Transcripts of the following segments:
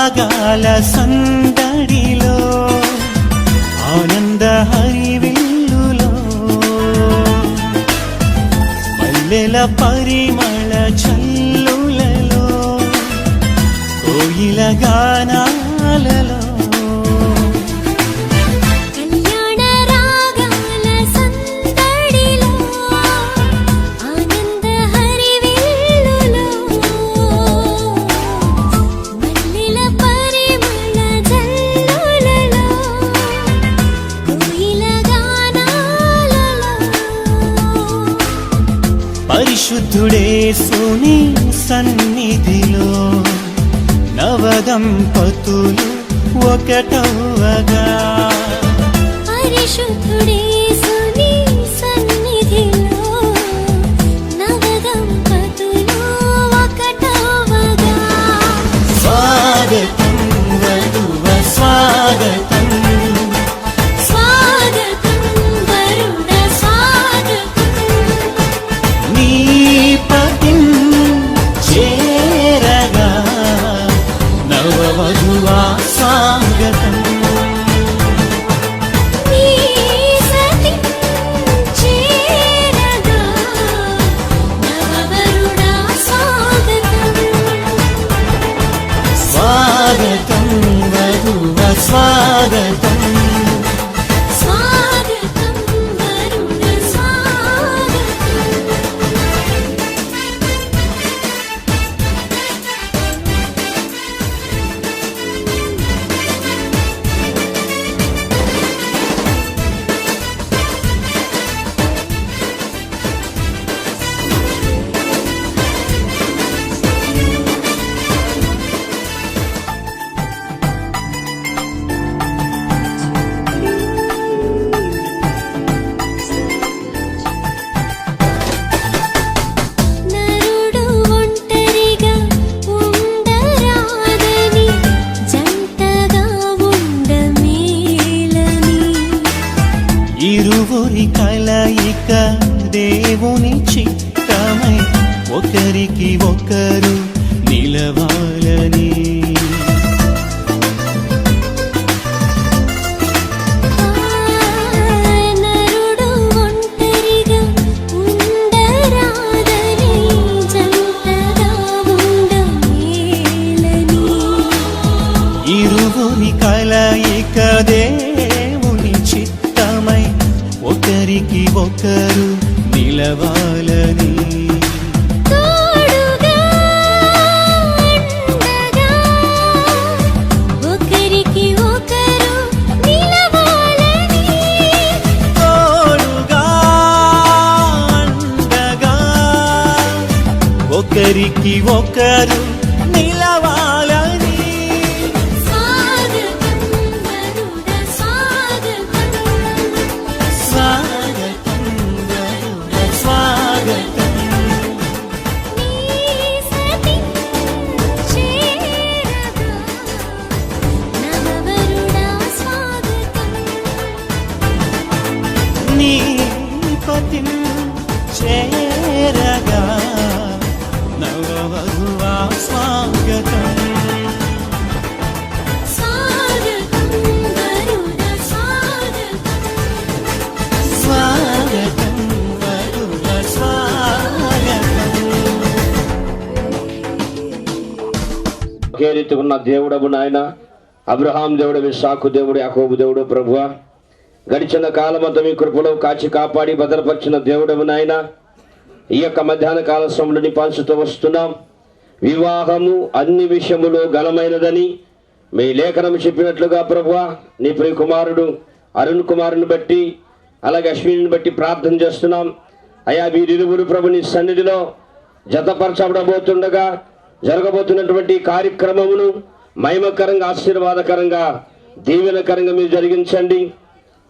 రాగాల సందడిలో ఆనంద హరివిల్లులో మల్లెల పరిమళ చల్లులలో కోయిల గానాలలో పరిశుద్ధుడేసుని సన్నిధిలో నవదంపతులు ఒకటవగా పరిశుద్ధుడేసుని సన్నిధిలో నవదంపతులు ఒకటవగా స్వాగతం వధువ స్వాగతం స్వాగతం స్వాగతం వరుణ ఇరువురి కలయిక దేవుని చిత్తమై ఒకరికి ఒకరు నిలవాలని నరుడు ఒంటరిగా ఉండరాదని జంటగా ఉండమేలని ఇరువురి కలయిక దేవుని చిత్తమై ఒకరికి ఒకరు నిలవాలని తోడుగా ఉండగా ఒకరికి ఒకరు నిలవాలని తోడుగా ఉండగా ఒకరికి ఒకరు నిలవాలని నీ పతిం చేరగా నవవధువా స్వాగతం స్వాగతం వరుణ స్వాగతం. ఒకే రీతి ఉన్న దేవుడవు నాయన, అబ్రహాం దేవుడు, ఇస్సాకు దేవుడు, యాకోబు దేవుడు ప్రభువా, గడిచిన కాలమంతా మీ కృపలో కాచి కాపాడి భద్రపరిచిన దేవుడవు నాయన, ఈ యొక్క మధ్యాహ్న కాల సమయంలో నీ పంచుతూ వస్తున్నాం. వివాహము అన్ని విషయములో ఘనమైనదని మీ లేఖనం చెప్పినట్లుగా ప్రభువా, నీ ప్రియ కుమారుడు అరుణ్ కుమారుని బట్టి అలాగే అశ్విని బట్టి ప్రార్థన చేస్తున్నాం. అయా వీరిరువురు ప్రభు నీ సన్నిధిలో జతపరచబడబోతుండగా జరగబోతున్నటువంటి కార్యక్రమమును మహిమకరంగా, ఆశీర్వాదకరంగా, దీవెనకరంగా మీరు జరిగించండి.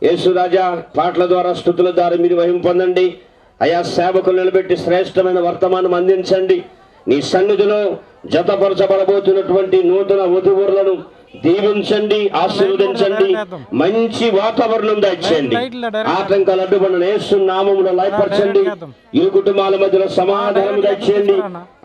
యేసురాజా, పాటల ద్వారా, స్తుతుల ద్వారా మీరు మహిమ పొందండి. అయా సేవకులు నిలబెట్టి శ్రేష్టమైన వర్తమానం అందించండి. నీ సన్నిధిలో జతపరచబడబోతున్నటువంటి నూతన వధువులను దీవించండి, ఆశీర్వదించండి, మంచి వాతావరణం దయచేయండి. ఆటంకాలు అడ్డుపడిన యేసు నామములో లయపరచండి. ఇరు కుటుంబాల మధ్యలో సమాధానం దయచేయండి.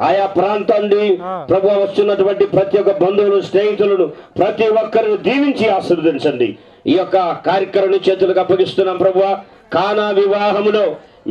ఆయా ప్రాంతాన్ని ప్రభు వస్తున్నటువంటి ప్రతి ఒక్క బంధువులు, స్నేహితులను ప్రతి ఒక్కరిని దీవించి ఆశీర్వదించండి. ఈ యొక్క కార్యక్రమాన్ని చేతులకు అప్పగిస్తున్నాం ప్రభువా. కానా వివాహములో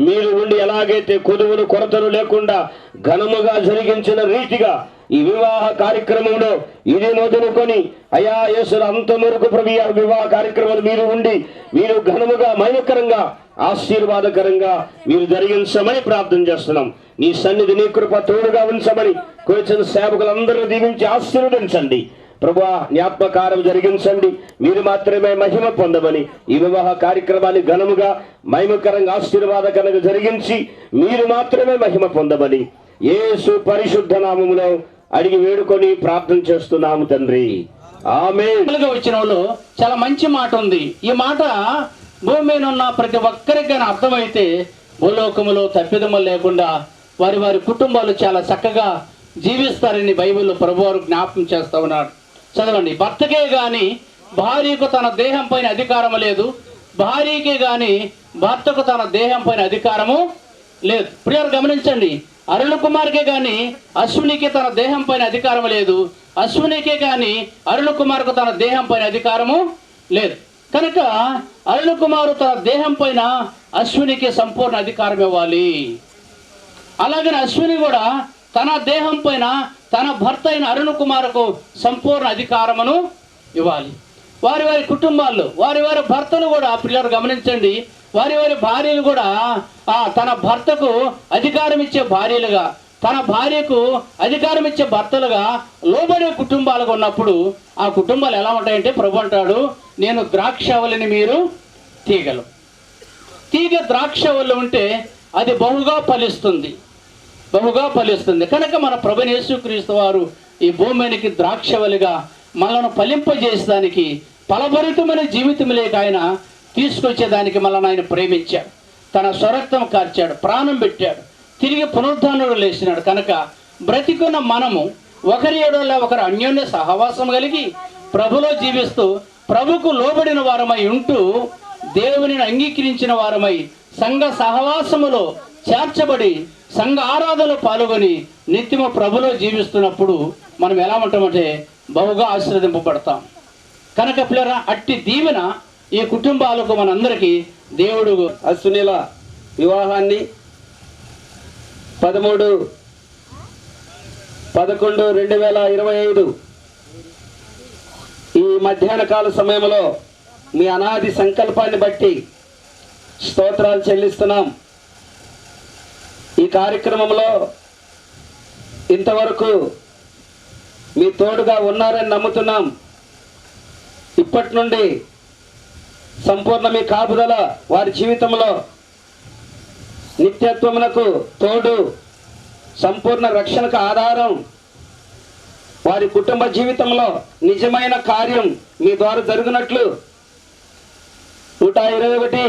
మీరు ఉండి ఎలాగైతే కొదువులు కొరతలు లేకుండా ఘనముగా జరిగించిన రీతిగా ఈ వివాహ కార్యక్రమంలో ఇది మొదలుకొని అయా యేసుల అంతవరకు ప్రభు వివాహ కార్యక్రమాలు మీరు ఉండి మీరు ఘనముగా మహిమకరంగా ఆశీర్వాదకరంగా మీరు జరిగించమని ప్రార్థన చేస్తున్నాం. నీ సన్నిధి నీ కృప తోడుగా ఉంచమని కూర్చున్న సేవకులందరూ దీవించి ఆశీర్వదించండి ప్రభువా. జ్ఞాపకారం జరిగించండి, మీరు మాత్రమే మహిమ పొందమని ఈ వివాహ కార్యక్రమాన్ని ఘనముగా మహిమకరంగా ఆశీర్వాదకరంగా జరిగించి మీరు మాత్రమే మహిమ పొందమని యేసు పరిశుద్ధ నామములో అడిగి వేడుకొని ప్రార్థన చేస్తున్నాము తండ్రి, ఆమేన్. వచ్చిన వాళ్ళు చాలా మంచి మాట ఉంది. ఈ మాట భూమి మీద ఉన్న ప్రతి ఒక్కరికి అర్థమైతే భూలోకములో తప్పిదములు లేకుండా వారి వారి కుటుంబాలు చాలా చక్కగా జీవిస్తారని బైబిల్లో ప్రభువారు జ్ఞాపకం చేస్తా ఉన్నాడు. చదవండి. భర్తకే గాని భార్యకు తన దేహం పైన అధికారం లేదు, భార్యకే గాని భర్తకు తన దేహం పైన అధికారము లేదు. ప్రియులు గమనించండి. అరుణ కుమార్కే గాని అశ్వినికి తన దేహం పైన అధికారం లేదు, అశ్వినికే గాని అరుణ కుమార్కు తన దేహం పైన అధికారము లేదు. కనుక అరుణ కుమారు తన దేహం పైన అశ్వినికి సంపూర్ణ అధికారం ఇవ్వాలి. అలాగనే అశ్విని కూడా తన దేహం పైన తన భర్త అయిన అరుణ కుమారుకు సంపూర్ణ అధికారమును ఇవ్వాలి. వారి వారి కుటుంబాల్లో వారి వారి భర్తలు కూడా పిల్లలు గమనించండి, వారి వారి భార్యలు కూడా తన భర్తకు అధికారం ఇచ్చే భార్యలుగా, తన భార్యకు అధికారం ఇచ్చే భర్తలుగా లోబడే కుటుంబాలుగా ఉన్నప్పుడు ఆ కుటుంబాలు ఎలా ఉంటాయంటే ప్రభు అంటాడు, నేను ద్రాక్షవల్లిని మీరు తీగలు. తీగ ద్రాక్షవల్లి ఉంటే అది బహుగా ఫలిస్తుంది, బహుగా ఫలిస్తుంది. కనుక మన ప్రభువైన యేసుక్రీస్తు వారు ఈ భూమికి ద్రాక్షవల్లిగా మనల్ని ఫలింపజేసేదానికి ఫలభరితమైన జీవితం లేక ఆయన తీసుకొచ్చేదానికి మనల్ని ఆయన ప్రేమించాడు, తన స్వరక్తం కార్చాడు, ప్రాణం పెట్టాడు, తిరిగి పునరుద్ధానంలో లేచినాడు. కనుక బ్రతికున్న మనము ఒకరి ఏడోళ్ళ ఒకరు అన్యోన్య సహవాసం కలిగి ప్రభులో జీవిస్తూ ప్రభుకు లోబడిన వారమై ఉంటూ దేవునిని అంగీకరించిన వారమై సంఘ సహవాసములో చేర్చబడి సంఘ ఆరాధనలో పాల్గొని నిత్యము ప్రభులో జీవిస్తున్నప్పుడు మనం ఎలా ఉంటామంటే బహుగా ఆశీర్వదింపబడతాం. కనుక పిల్లరా, అట్టి దీవెన ఈ కుటుంబాలకు మనందరికీ దేవుడు అశ్వినిల వివాహాన్ని 13/11/2025 ఈ మధ్యాహ్న కాల సమయంలో మీ అనాది సంకల్పాన్ని బట్టి స్తోత్రాలు చెల్లిస్తున్నాం. ఈ కార్యక్రమంలో ఇంతవరకు మీ తోడుగా ఉన్నారని నమ్ముతున్నాం. ఇప్పటి నుండి సంపూర్ణ మీ కాపుదల వారి జీవితంలో నిత్యత్వమునకు తోడు, సంపూర్ణ రక్షణకు ఆధారం, వారి కుటుంబ జీవితంలో నిజమైన కార్యం మీ ద్వారా జరుగునట్లు 121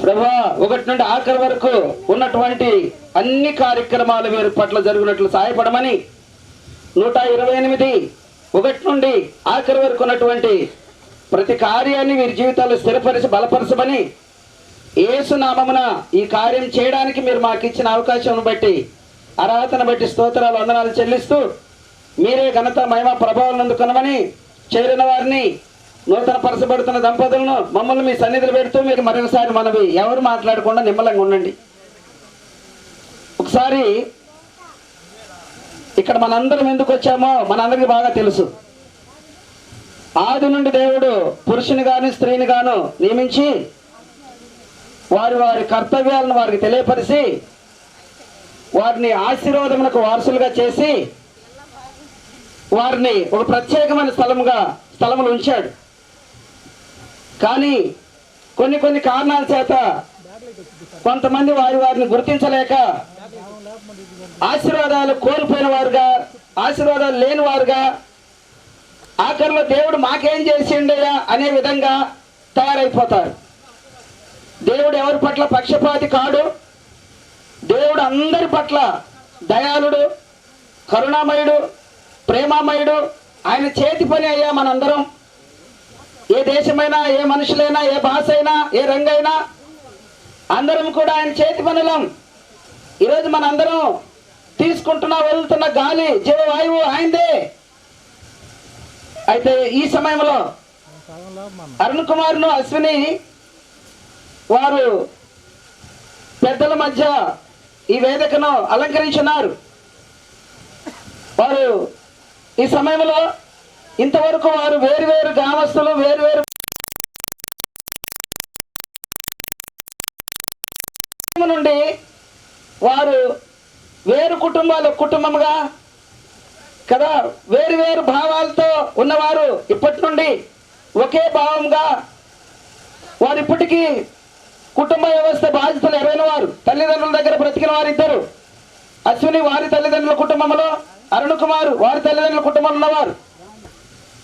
ప్రభా 1 నుండి ఆఖరి వరకు ఉన్నటువంటి అన్ని కార్యక్రమాలు వీరి పట్ల జరుగునట్లు సహాయపడమని, 128 1 నుండి ఆఖరి వరకు ఉన్నటువంటి ప్రతి కార్యాన్ని వీరి జీవితాల్లో స్థిరపరిచి బలపరచమని, యేసు నామమున ఈ కార్యం చేయడానికి మీరు మాకు ఇచ్చిన అవకాశం బట్టి అర్హతను బట్టి స్తోత్రాలు వందనాలు చెల్లిస్తూ మీరే ఘనత మహిమ ప్రభావాలను అందుకొనమని, చేరిన వారిని నూతన పరచబడుతున్న దంపతులను మమ్మల్ని మీ సన్నిధిలో పెడుతూ మీకు మరొకసారి మనవి ఎవరు మాట్లాడకుండా నిమ్మలంగా ఉండండి. ఒకసారి ఇక్కడ మనందరం ఎందుకు వచ్చామో మనందరికీ బాగా తెలుసు. ఆది నుండి దేవుడు పురుషుని గాను స్త్రీని గాను నియమించి వారి వారి కర్తవ్యాలను వారికి తెలియపరిచి వారిని ఆశీర్వాదములకు వారసులుగా చేసి వారిని ఒక ప్రత్యేకమైన స్థలములు ఉంచాడు. కానీ కొన్ని కారణాల చేత కొంతమంది వారిని గుర్తించలేక ఆశీర్వాదాలు కోల్పోయిన వారుగా, ఆశీర్వాదాలు లేని వారుగా, ఆఖరిలో దేవుడు మాకేం చేసిండయా అనే విధంగా తయారైపోతారు. దేవుడు ఎవరి పట్ల పక్షపాతి కాడు. దేవుడు అందరి పట్ల దయాళుడు, కరుణామయుడు, ప్రేమామయుడు, ఆయన చేతి పని అయ్యా మనందరం. ఏ దేశమైనా, ఏ మనుషులైనా, ఏ భాష అయినా, ఏ రంగైనా అందరం కూడా ఆయన చేతి పనులం. ఈరోజు మనందరం తీసుకుంటున్న వదులుతున్న గాలి, జీవవాయువు ఆయనదే. అయితే ఈ సమయంలో అరుణ్ కుమార్ను, అశ్విని వారు పెద్దల మధ్య ఈ వేదికను అలంకరించున్నారు. వారు ఈ సమయంలో ఇంతవరకు వారు వేరు గ్రామస్తులు, వేరు నుండి వారు వేరు కుటుంబంగా కదా, వేరు భావాలతో ఉన్నవారు ఇప్పటి నుండి ఒకే భావంగా వారు ఇప్పటికీ కుటుంబ వ్యవస్థ బాధ్యతలు ఎరైన వారు, తల్లిదండ్రుల దగ్గర బ్రతికిన వారు ఇద్దరు. అశ్విని వారి తల్లిదండ్రుల కుటుంబంలో, అరుణ్ కుమార్ వారి తల్లిదండ్రుల కుటుంబంలో ఉన్నవారు.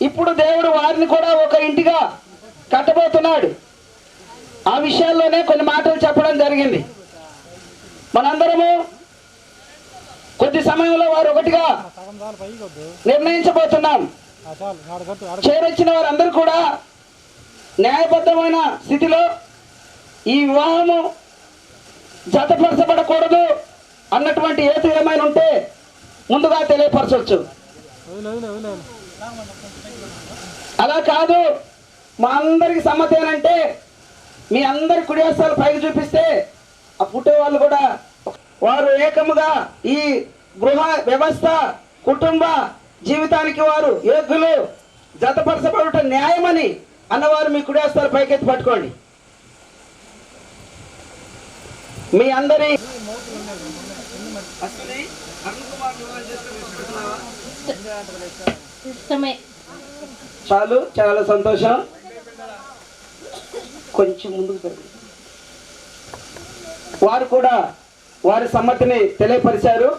ఇప్పుడు దేవుడు వారిని కూడా ఒక ఇంటిగా కట్టబోతున్నాడు. ఆ విషయాల్లోనే కొన్ని మాటలు చెప్పడం జరిగింది. మనందరము కొద్ది సమయంలో వారు ఒకటిగా నిర్ణయించబోతున్నాం. చేరొచ్చిన వారందరూ కూడా న్యాయబద్ధమైన స్థితిలో ఈ వివాహము జతపరచబడకూడదు అన్నటువంటి ఏది ఏమైనా ఉంటే ముందుగా తెలియపరచవచ్చు. అలా కాదు, మా అందరికి సమ్మతేనంటే మీ అందరి కుడియాసాలు పైకి చూపిస్తే ఆ పుట్టే వాళ్ళు కూడా వారు ఏకముగా ఈ గృహ వ్యవస్థ, కుటుంబ జీవితానికి వారు యోగ్యులు, జతపరచబడట న్యాయమని అన్నవారు మీ కుడియాసాలు పైకెత్తి పట్టుకోండి. మీ అందరి ఇష్టమే. చాలు, చాలా సంతోషం. కొంచెం ముందుకు పెరుగు. వారు కూడా వారి సమ్మతిని తెలియపరిచారు.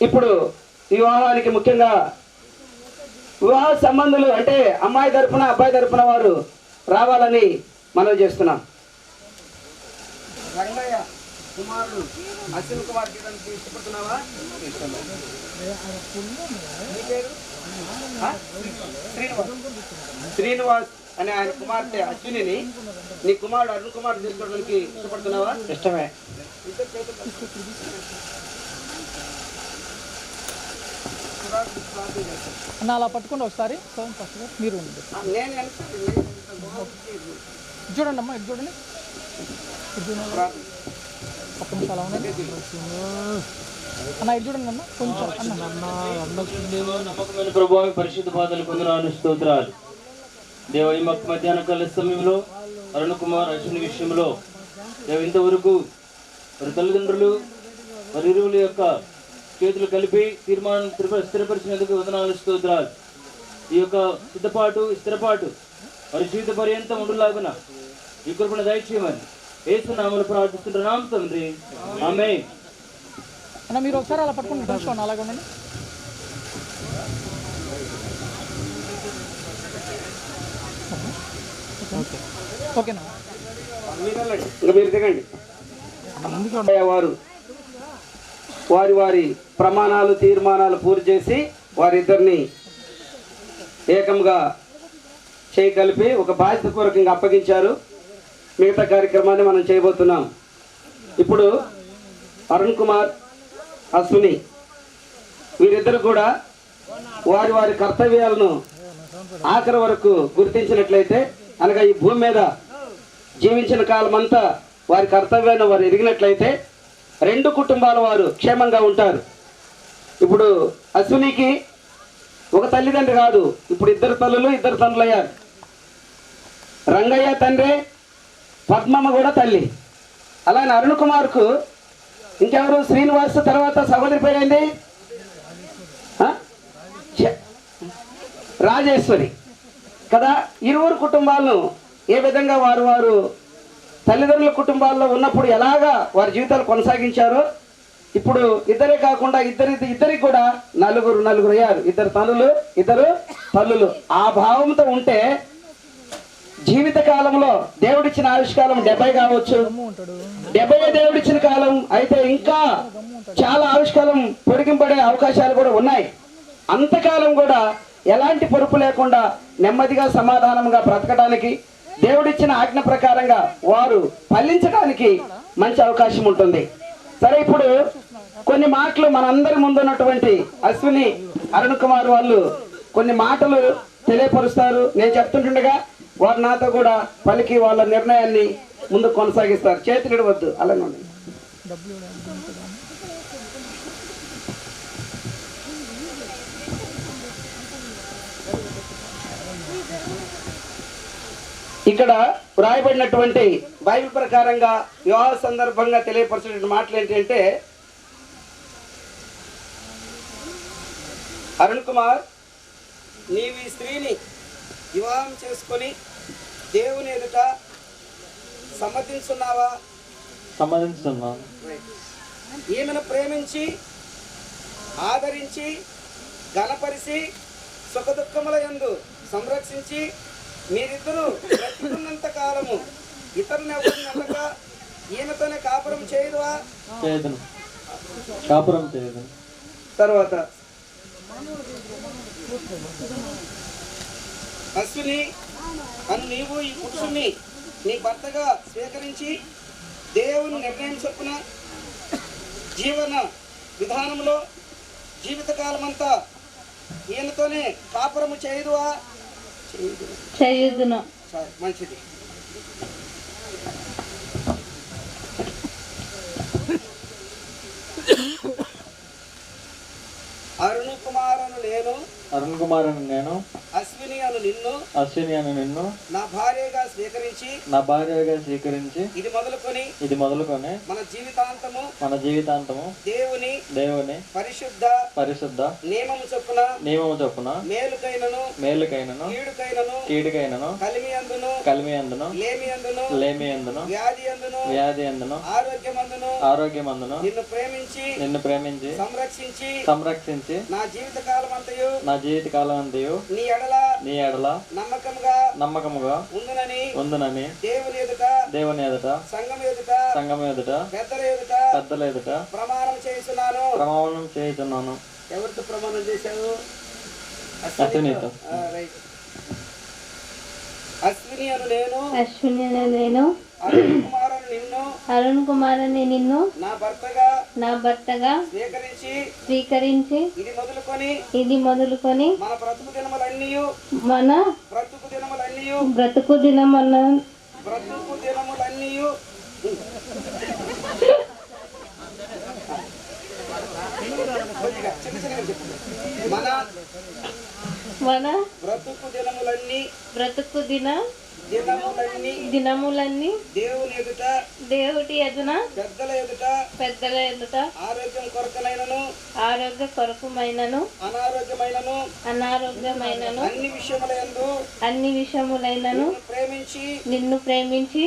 ఇప్పుడు వివాహానికి ముఖ్యంగా వివాహ సంబంధులు అంటే అమ్మాయి తరపున, అబ్బాయి తరపున వారు రావాలని మనం చేస్తున్నాం. రంగయ్య కుమారుడు అశ్విన్ కుమార్ ఇష్టపడుతున్నావా? శ్రీనివాస్ అనే ఆయన కుమార్తె అశ్విని నీ కుమారుడు అరుణ్ కుమార్ తీసుకోవడానికి ఇష్టపడుతున్నావా? ఇష్టమే. అలా పట్టుకోండి ఒకసారి. మీరు చూడండి అమ్మా, ఇది చూడండి. ఒక్క నిమిషం అలా ఉండండి అన్న. ఇది చూడండి అన్న, కొంచెం నమ్మకమైన ప్రభువు పరిశుద్ధ బాధలు కొందరు స్తోత్రాలు. దేవ ఈ మధ్యాహ్న కాల సమయంలో అరుణ్ కుమార్, అశ్విని విషయంలో దేవ ఇంతవరకు వారి తల్లిదండ్రులు వారి ఇరువుల యొక్క చేతులు కలిపి తీర్మానం స్థిరపరిచినందుకు వందనాలు, స్తోత్రాలు. ఈ యొక్క స్థిరపాటు వారి జీవిత పర్యంతం ఉండులాగున ఈ కృపను దయచేయమని యేసు నామములో ప్రార్థిస్తున్నాం తండ్రి, ఆమేన్. అన్న మీరు ఒకసారి అలా పట్టుకోండి, కొంచెం అలాగే ఉండండి. ఓకేనా? మీరు దిగండి. వారి ప్రమాణాలు, తీర్మానాలు పూర్తి చేసి వారిద్దరిని ఏకంగా చేయి కలిపి ఒక బాధ్యతపూర్వకంగా అప్పగించారు. మిగతా కార్యక్రమాన్ని మనం చేయబోతున్నాం. ఇప్పుడు అరుణ్ కుమార్, అశ్విని వీరిద్దరు కూడా వారి కర్తవ్యాలను ఆఖరి వరకు గుర్తించినట్లయితే, అనగా ఈ భూమి మీద జీవించిన కాలం అంతా వారి కర్తవ్యాన్ని వారు ఎరిగినట్లయితే రెండు కుటుంబాల వారు క్షేమంగా ఉంటారు. ఇప్పుడు అశ్వినికి ఒక తల్లిదండ్రి కాదు, ఇప్పుడు ఇద్దరు తల్లులు, ఇద్దరు తండ్రులు అయ్యారు. రంగయ్య తండ్రి, పద్మమ్మ కూడా తల్లి. అలానే అరుణ్ కుమార్కు ఇంకెవరు? శ్రీనివాస్ తర్వాత సహోదరి పేరైంది రాజేశ్వరి కదా. ఇరువురు కుటుంబాలను ఏ విధంగా వారు తల్లిదండ్రుల కుటుంబాల్లో ఉన్నప్పుడు ఎలాగా వారి జీవితాలు కొనసాగించారో ఇప్పుడు ఇద్దరే కాకుండా ఇద్దరికి కూడా నలుగురు అయ్యారు. ఇద్దరు తల్లులు, ఇద్దరు తల్లులు. ఆ భావంతో ఉంటే జీవిత కాలంలో దేవుడిచ్చిన ఆయుష్కాలం 70 కావచ్చు, 70 దేవుడిచ్చిన కాలం అయితే ఇంకా చాలా ఆయుష్కాలం పొడిగింపడే అవకాశాలు కూడా ఉన్నాయి. అంతకాలం కూడా ఎలాంటి పొరుపు లేకుండా నెమ్మదిగా సమాధానంగా బ్రతకడానికి దేవుడిచ్చిన ఆజ్ఞ ప్రకారంగా వారు ఫలించడానికి మంచి అవకాశం ఉంటుంది. సరే, ఇప్పుడు కొన్ని మాటలు మనందరి ముందున్నటువంటి అశ్విని అరుణ్ కుమార్ వాళ్ళు కొన్ని మాటలు తెలియపరుస్తారు. నేను చెప్తుంటుండగా వారు నాతో కూడా పలికి వాళ్ళ నిర్ణయాన్ని ముందు కొనసాగిస్తారు. చేతులు ఇడవద్దు, అలానే ఉండండి. ఇక్కడ వ్రాయబడినటువంటి బైబిల్ ప్రకారంగా వివాహ సందర్భంగా తెలియపరిచిన మాటలు ఏంటంటే, అరుణ్ కుమార్, నీవు ఈ స్త్రీని వివాహం చేసుకొని దేవుని ఎదుట సమ్మతించున్నావా? సమ్మతించున్నాను. ఈమెను ప్రేమించి ఆదరించి గణపరిచి సుఖదుఖముల యందు సంరక్షించి మీరిద్దరూ బ్రతికున్నంత కాలము ఇతరులెవరిని అనక ఈమెతోనే కాపురం చేయదువా? చేయదును. కాపురం చేయదును. తర్వాత అశ్విని అను నీవు ఈ పురుషుని నీ భర్తగా స్వీకరించి దేవుని నిర్ణయం చొప్పున జీవన విధానంలో జీవితకాలమంతా ఈయనతోనే కాపురము చేయదువా? చేయుదును. మంచిది. అరుణ్ కుమార్ అను నేను అశ్విని అను నిన్ను నా భార్యగా స్వీకరించి ఇది మొదలుకొని మన జీవితాంతము దేవుని పరిశుద్ధ నియమము చొప్పున మేలుకైనను కీడుకైనను కలిమి అందును లేమి అందును వ్యాధి అందును ఆరోగ్యమందును నిన్ను ప్రేమించి సంరక్షించి నా జీవిత కాలం అంతయు నీ ఎడల నమ్మకముగా ఉందునని దేవుని ఎదుట సంఘం ఎదుట పెద్దల ఎదుట ప్రమాణం చేయుచున్నాను. ఎవరితో ప్రమాణం చేశావు? అశ్వినితో. అశ్విని అను నేను అరుణ్ కుమార్ అని నిన్ను నా భర్తగా స్వీకరించి ఇది మొదలుకొని మన బ్రతుకు దినములన్నీ మన బ్రతుకు దినములన్నీ దేవుడి ఎదుట పెద్దల ఎదుట ఆరోగ్య కొరకుమైనను అనారోగ్యమైనను అన్ని విషయములైనను నిన్ను ప్రేమించి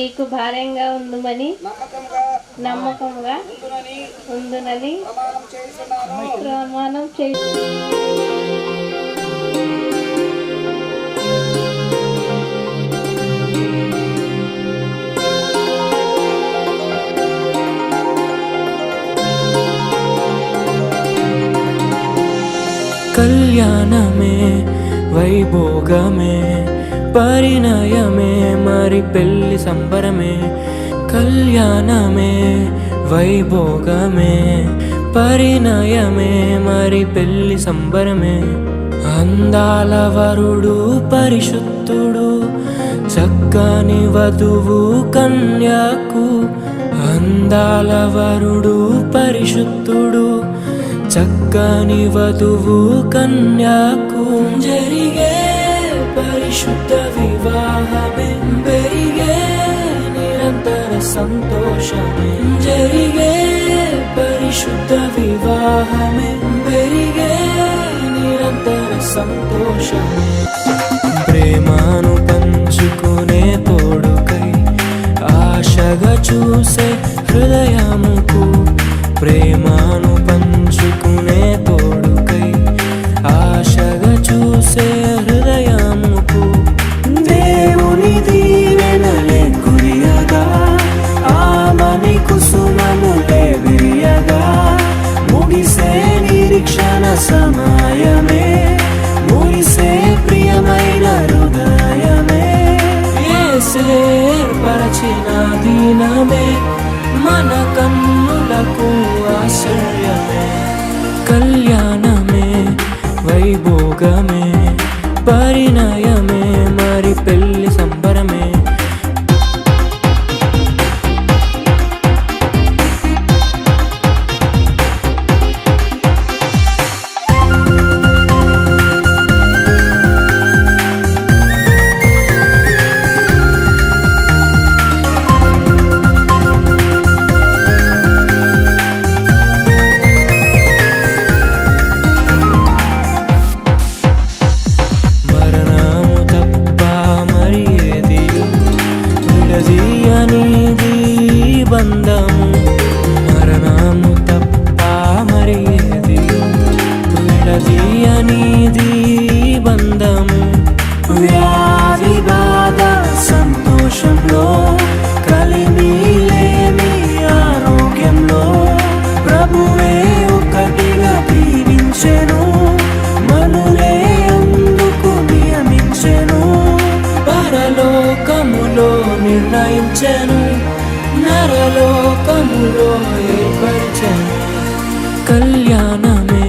నీకు భార్యంగా ఉందుమని నమ్మకంగా ఉందునని ప్రమాణం చేసి కళ్యాణమే వైభోగమే పరిణయమే మరి పెళ్లి సంబరమే. కళ్యాణమే వైభోగమే పరిణయమే మరి పెళ్లి సంబరమే. అందాల వరుడు పరిశుద్ధుడు చక్కని వధువు కన్యాకు. అందాల వరుడు పరిశుద్ధుడు చక్కని వధువు కన్యాకు. జరిగే పరిశుద్ధ వివాహమే పెరిగే నిరంతర సంతోషమే. జరిగే పరిశుద్ధ వివాహమే పెరిగే నిరంతర సంతోషమే. ప్రేమను పంచుకునే తోడుకై ఆశగా చూసే హృదయముకు. ప్రేమను పంచుకునే తోడుకై ఆశగా చూసే హృదయముకు. దేవుని దీవెనలే కురియగా ఆమని కుసుమములే విరియగా ముగిసే నిరీక్షణ సమయ హృదయమే మురిసే ప్రియమైన హృదయమే యేసే ఏర్పరచిన దీనమే మన కన్నులకు ఆశ్రయమే కళ్యాణమే వైభోగమే పరిణయమే మరి పెళ్లి సంబరమే మరణము తప్ప మరి ఏది విడదీయనిది బంధము మరణము తప్ప మరి ఏది విడదీయనిది బంధము వ్యాధి బాధ సంతోషంలో కలిమి లేని ఆరోగ్యంలో ప్రభువే ఒకటిగా దీవించెను మనులే అందుకు నియమించెను పరలోకములో నిర్ణయించెను నరలోకములో ఏర్పరిచెను కళ్యాణమే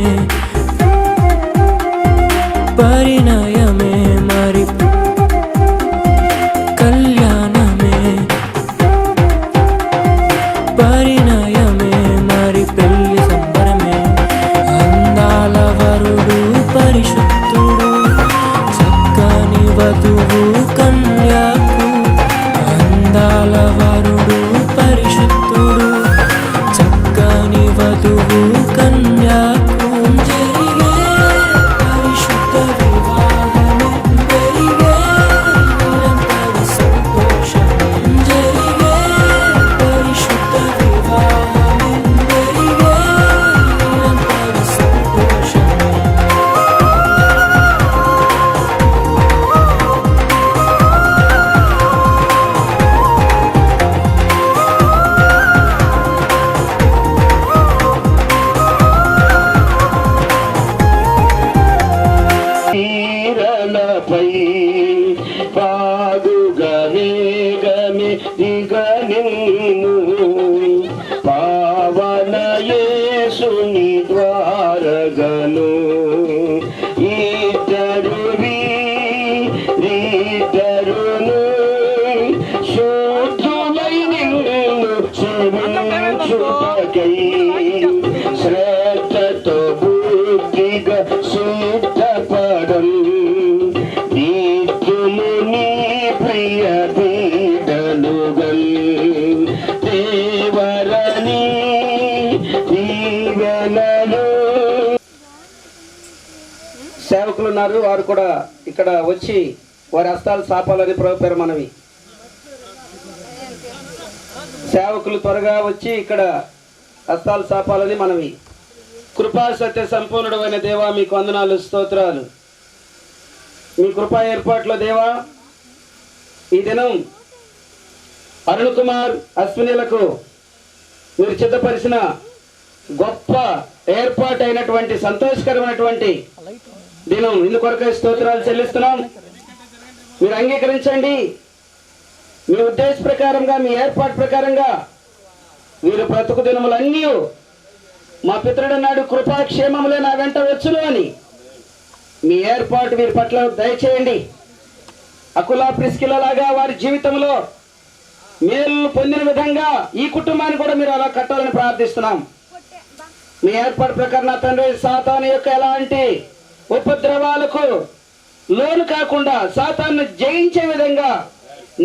పరిణయమే మరి కళ్యాణమే పరిణయమే మరి పెళ్లి సంబరమే అందాల వరుడు పరిశుద్ధుడు చక్కని వధువు కన్యకు అందాల వరుడు పరిశుద్ధుడు చక్కని వధువు కన్యకు జరిగే పరిశుద్ధ వివాహమే జరిగే నిరంతర సంతోషమే జరిగే పరిశుద్ధ వివాహమే జరిగే నిరంతర సంతోషమే తీరలపై పాదుగా వేగమే దిగనిన్ను పావన యేసుని ద్వారగను ఇద్దరు వీరిద్దరును శుద్ధులై నిన్ను సేవించుటకై శ్రద్ధతో బుద్ధిగా సిద్ధపడం నిత్యము నీ ప్రియ పీడలుగల్ దేవరని దీవెనలు సేవకులు ఉన్నారు వారు కూడా ఇక్కడ వచ్చి వారి హస్తాలు సాపాలని ప్రభు పేరు మనవి సేవకులు త్వరగా వచ్చి ఇక్కడ హస్తాలు సాపాలని మనవి కృపా సత్య సంపూర్ణుడు అయిన దేవా మీకు వందనాలు స్తోత్రాలు మీ కృపా ఏర్పాట్లో దేవా ఈ దినం అరుణ్ కుమార్ అశ్వినిలకు మీరు సిద్ధపరిచిన గొప్ప ఏర్పాటు అయినటువంటి సంతోషకరమైనటువంటి దినం ఇందుకొరకై స్తోత్రాలు చెల్లిస్తున్నాం మీరు అంగీకరించండి మీ ఉద్దేశ ప్రకారంగా మీ ఏర్పాటు ప్రకారంగా వీరు బ్రతుకు దినములన్నీ మా పితరుడన్నాడు కృపాక్షేమములే నా వెంట వచ్చును అని మీ ఏర్పాటు వీరి పట్ల దయచేయండి అకులా ప్రిస్కిలలాగా వారి జీవితంలో మేలు పొందిన విధంగా ఈ కుటుంబాన్ని కూడా మీరు అలా కట్టాలని ప్రార్థిస్తున్నాం మీ ఏర్పాటు ప్రకారం నా తండ్రి సాతాను యొక్క ఎలాంటి ఉపద్రవాలకు లోను కాకుండా సాతాను జయించే విధంగా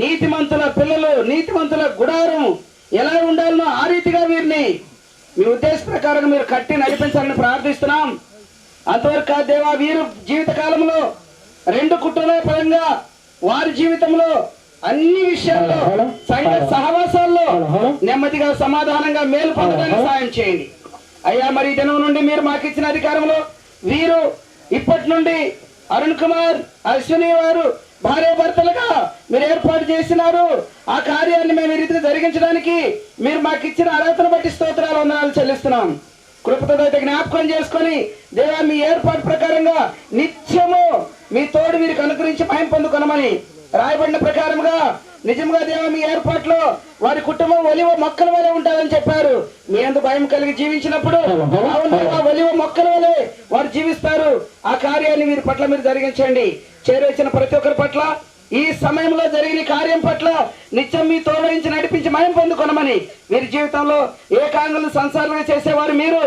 నీతిమంతుల పిల్లలు నీతిమంతుల గుడారం ఎలా ఉండాలనో ఆ రీతిగా వీరిని మీ ఉద్దేశ ప్రకారం మీరు కట్టి నడిపించాలని ప్రార్థిస్తున్నాం అంతవరకు దేవా వీరు జీవిత కాలంలో రెండు కుటుంబాల పరంగా వారి జీవితంలో అన్ని విషయాల్లో సంఘ సహవాసాల్లో నెమ్మదిగా సమాధానంగా మేలు పొందడానికి సాయం చేయండి అయ్యా మరి ఈ దినం నుండి మీరు మాకు ఇచ్చిన అధికారంలో వీరు ఇప్పటి నుండి అరుణ్ కుమార్ అశ్విని వారు భార్య భర్తలుగా మీరు ఏర్పాటు చేసినారు ఆ కార్యాన్ని మేము ఈ రీతిగా జరిగించడానికి మీరు మాకు ఇచ్చిన అర్హతను బట్టి స్తోత్రాలు వందనాలు చెల్లిస్తున్నాం కృపతో అయితే జ్ఞాపకం చేసుకొని దేవా మీ ఏర్పాటు ప్రకారంగా నిత్యము మీ తోడు వీరికి అనుగ్రహించి మహిమ పొందుకొనమని రాయబడిన ప్రకారంగా నిజంగా దేవా మీ ఏర్పాట్లో వారి కుటుంబం ఒలివ మొక్కల వలె ఉంటారని చెప్పారు. మీ అందు భయం కలిగి జీవించినప్పుడు ఒలివ మొక్కల వలె వారు జీవిస్తారు. ఆ కార్యాన్ని వీరి పట్ల మీరు జరిగించండి. చేరవచ్చిన ప్రతి ఒక్కరి పట్ల ఈ సమయంలో జరిగిన కార్యం పట్ల నిత్యం మీ తోడరించి నడిపించి మహిమ పొందుకొనమని వీరి జీవితంలో ఏకాంగులు సంసారంగా చేసేవారు మీరు,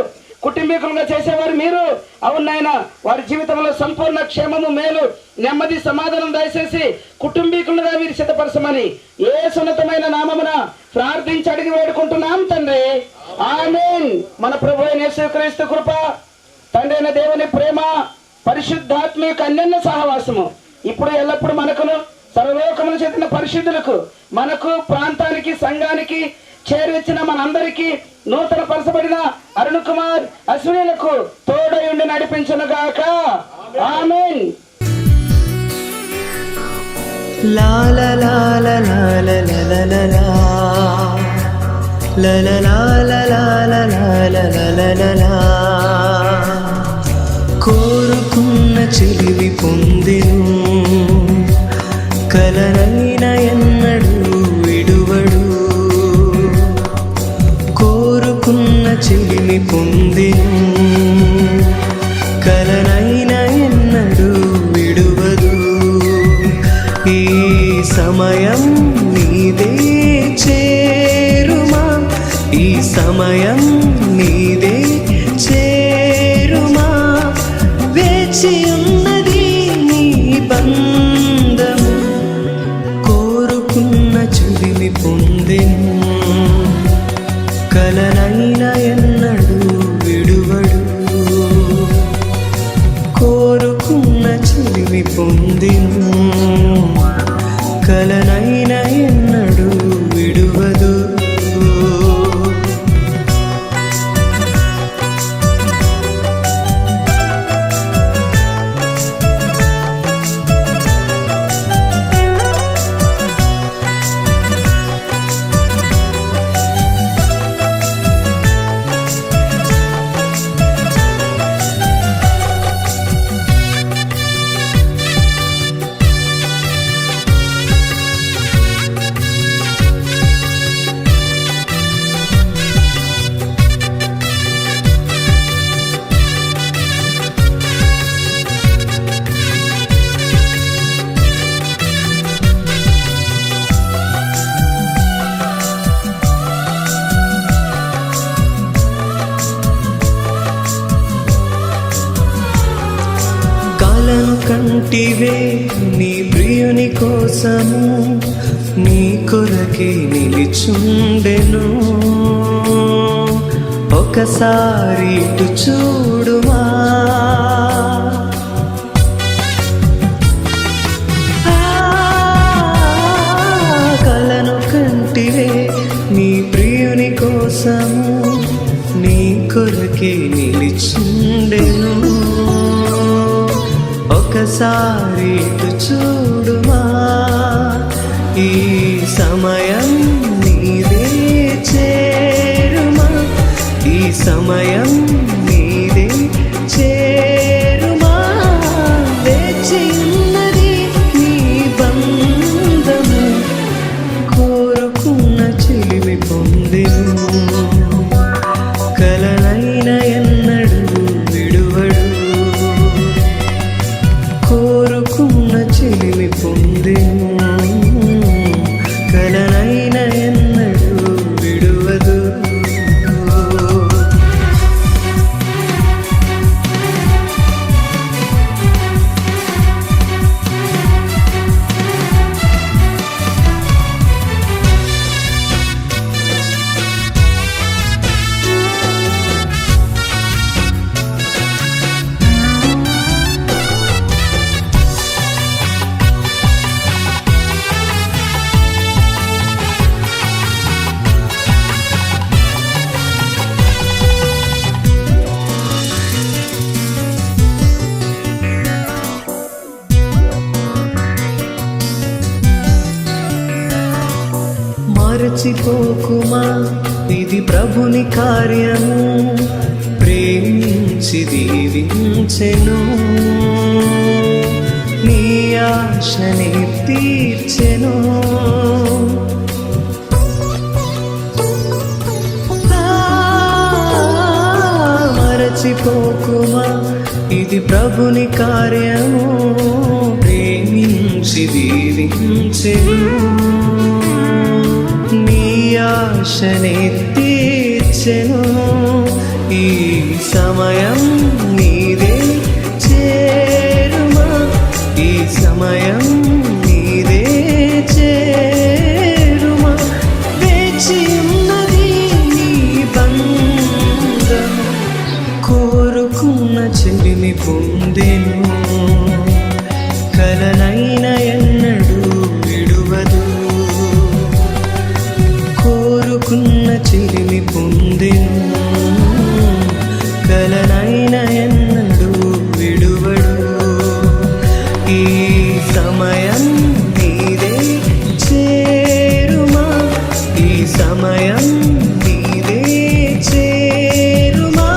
కుటుంబీకులుగా చేసేవారు మీరు. అవునాయన వారి జీవితంలో సంపూర్ణ క్షేమము, మేలు, నెమ్మది, సమాధానం దయచేసి కుటుంబీకులుగా వీరు సిద్ధపరచమని యేసున్నతమైన నామమున ప్రార్థించి అడిగి వేడుకుంటున్నాం తండ్రి. ఆమేన్. మన ప్రభు అయిన యేసుక్రీస్తు కృప, తండ్రి అయిన దేవుని ప్రేమ, పరిశుద్ధాత్మ యొక్క అన్యోన్య సహవాసము ఇప్పుడు ఎల్లప్పుడు మనకును సర్వలోకమును చెందిన పరిశుద్ధులకు, మనకు, ప్రాంతానికి, సంఘానికి చేరువచ్చిన మనందరికీ, నూతన పరచబడిన అరుణ్ కుమార్ అశ్వినులకు తోడై ఉండి నడిపించును గాక. ఆమేన్. లా లా లా లా లా లా లా లా లా లా లా లా లా లా లా లా లా. కోరుకున్న చెలివి పొందెను, కలనైన ఎన్నడు విడువడు. కోరుకున్న చెలిమి పొందెను, కలనైన ఎన్నడు విడువదు. ఈ సమయం నీదే చేరుమా, ఈ సమయం నీదే చేరుమా. వేచి ఉన్నది నీ బంధము, కోరుకున్న చెలిమి పొందెను, కలనైన ఎన్నడు విడువడు. కోరుకున్న చెలిమి పొందెను, కలనైన ఎన్నడు విడువదు. కంటివే నీ ప్రియుని కోసము, నీ కొరకే నిలిచుండెను. ఒకసారి ఇటు చూడుమా, కలను కంటివే నీ ప్రియుని కోసము, నీ కొరకే నిలిచుండెను. ఒకసారి ఇటు చూడుమా, ఈ సమయం నీదే చేరుమా, ఈ సమయం నీదే చేరుమా. వేచి ఉన్నది నీ బంధము, కోరుకున్న చెలిమి పొందెను, కలనైన ఎన్నడు విడువడు. కోరుకున్న చెలిమి పొందెను, కలనైన ఎన్నడు విడువదు. మరచిపోకుమా, ఇది ప్రభుని కార్యము. ప్రేమించి దీవించెను, నీ ఆశని తీర్చెను. మరచిపోకుమా ఇది ప్రభుని కార్యము, ప్రేమించి దీవించెను, నీ ఆశని తీర్చెను. ఈ సమయం నీదే చేరుమా, ఈ సమయం నీదే చేరుమా. వేచి ఉన్నది నీ బంధం, కోరుకున్న చెలిమి పొందెను, కలనైన ఎన్నడూ విడువదు. కోరుకున్న చెలిమి పొందెను, కలనైన ఎన్నడూ విడువడు. ఈ సమయం నీదే చేరుమా, ఈ సమయం నీదే చేరుమా.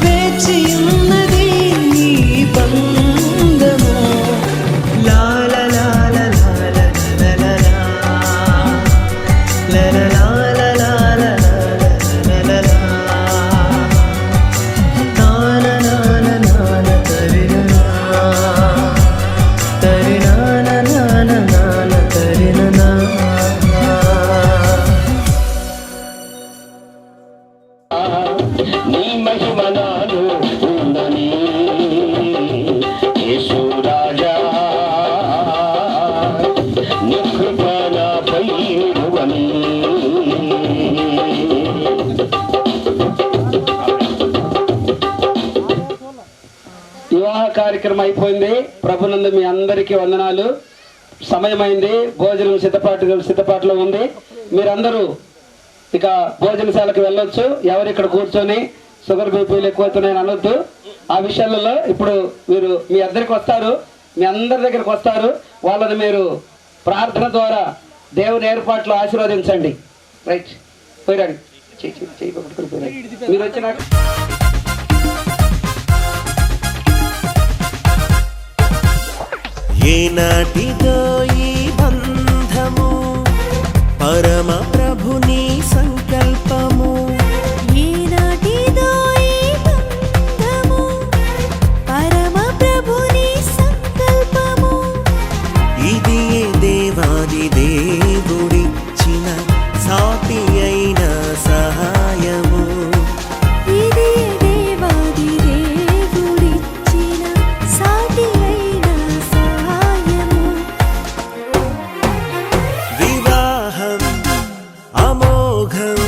వేచి ఉన్నది నీ బంధము. లాల లాల లాల లాల లాల లాల లాల లాల లాల. తాన నాన నాన తరినా తరినా నాన నాన తరినా. నీ మహిమ నాలో ఉందని యేసు రాజా, నీ కృప నాపై నిలువని. వివాహ కార్యక్రమం అయిపోయింది. ప్రభునందు మీ అందరికీ వందనాలు. సమయమైంది, భోజనం సిద్ధపాటులో ఉంది. మీరందరూ ఇక భోజనశాలకు వెళ్ళొచ్చు. ఎవరు ఇక్కడ కూర్చొని షుగర్ బీపీలు ఎక్కువవుతున్నాయని అనొద్దు. ఆ విషయాలలో ఇప్పుడు మీరు మీ అందరికి వస్తారు, మీ అందరి దగ్గరికి వస్తారు. వాళ్ళని మీరు ప్రార్థన ద్వారా దేవుని ఏర్పాట్లు ఆశీర్వదించండి. రైట్, పోయిరండి. మీరు వచ్చినాక ఏనాటిదో ఈ బంధము, పరమ ప్రభుని సంకల్పము. ఈనాటిదో ఈ బంధము, పరమ ప్రభుని సంకల్పము. ఇది దేవాది దేవుడిచ్చిన సాటి అయిన సహాయము. ఇది దేవాది దేవుడిచ్చిన సాటి అయిన సహాయము. వివాహం అమోఘం